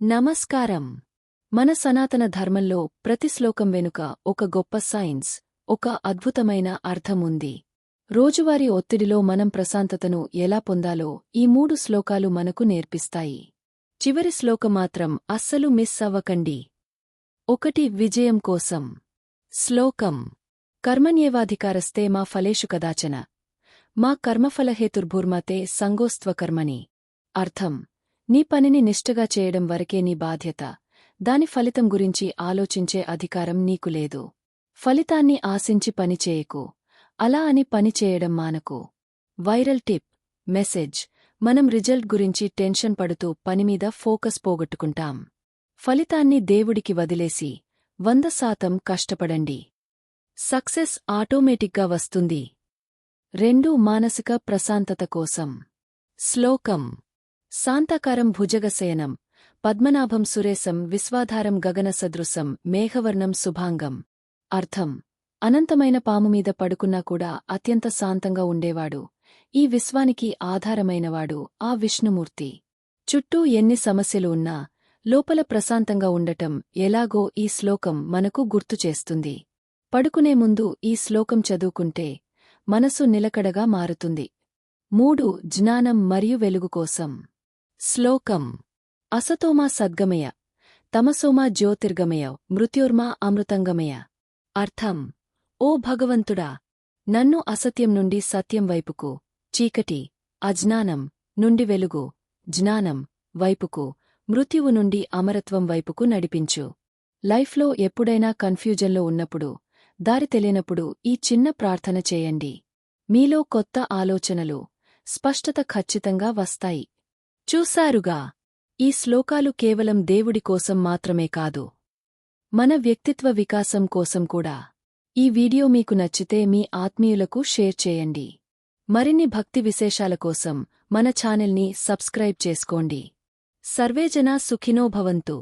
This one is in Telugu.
నమస్కారం. మన సనాతన ధర్మంలో ప్రతి శ్లోకం వెనుక ఒక గొప్ప సైన్స్, ఒక అద్భుతమైన అర్థం ఉంది. రోజువారీ ఒత్తిడిలో మనం ప్రశాంతతను ఎలా పొందాలో ఈ 3 శ్లోకాలు మనకు నేర్పిస్తాయి. చివరి శ్లోకం మాత్రం అస్సలు మిస్ అవ్వకండి. 1 విజయం కోసం. శ్లోకం: కర్మణ్యేవాధికారస్తే మా ఫలేషు కదాచన మా కర్మఫలహేతుర్భూర్మతే సంగోస్త్వకర్మణి. అర్థం: నీ పనిని నిష్ఠగా చేయడం వరకే నీ బాధ్యత, దాని ఫలితం గురించి ఆలోచించే అధికారం నీకు లేదు. ఫలితాన్ని ఆశించి పని చేయకు, అలా అని పని చేయడం మానకు. వైరల్ టిప్: మెసేజ్: మనం రిజల్ట్ గురించి టెన్షన్ పడుతూ పనిమీద ఫోకస్ పోగొట్టుకుంటాం. ఫలితాన్ని దేవుడికి వదిలేసి 100% కష్టపడండి. సక్సెస్ ఆటోమేటిక్గా వస్తుంది. 2 మానసిక ప్రశాంతత కోసం. శ్లోకం: శాంతాకారం భుజగశయనం పద్మనాభం సురేశం విశ్వాధారం గగనసదృశం మేఘవర్ణం శుభాంగం. అర్థం: అనంతమైన పాముమీద పడుకున్నా కూడా అత్యంత శాంతంగా ఉండేవాడు, ఈ విశ్వానికి ఆధారమైనవాడు ఆ విష్ణుమూర్తి. చుట్టూ ఎన్ని సమస్యలు ఉన్నా లోపల ప్రశాంతంగా ఉండటం ఎలాగో ఈ శ్లోకం మనకు గుర్తుచేస్తుంది. పడుకునే ముందు ఈ శ్లోకం చదువుకుంటే మనసు నిలకడగా మారుతుంది. 3 జ్ఞానం మరియు వెలుగు కోసం. శ్లోకం: అసతోమా సద్గమయ తమసోమా జ్యోతిర్గమయ మృత్యోర్మా అమృతంగమయ. అర్థం: ఓ భగవంతుడా, నన్ను అసత్యం నుండి సత్యం వైపుకు, చీకటి అజ్ఞానం నుండి వెలుగు జ్ఞానం వైపుకు, మృత్యువు నుండి అమరత్వం వైపుకు నడిపించు. లైఫ్లో ఎప్పుడైనా కన్ఫ్యూజన్లో ఉన్నప్పుడు, దారి తెలియనప్పుడు ఈ చిన్న ప్రార్థన చేయండి. మీలో కొత్త ఆలోచనలు, స్పష్టత ఖచ్చితంగా వస్తాయి. చూశారుగా, ఈ శ్లోకాలు కేవలం దేవుడి కోసం మాత్రమే కాదు, మన వ్యక్తిత్వ వికాసం కోసం కూడా. ఈ వీడియో మీకు నచ్చితే మీ ఆత్మీయులకు షేర్ చేయండి. మరిన్ని భక్తి విశేషాల కోసం మన ఛానల్ని సబ్స్క్రైబ్ చేసుకోండి. సర్వేజనా సుఖినో భవంతు.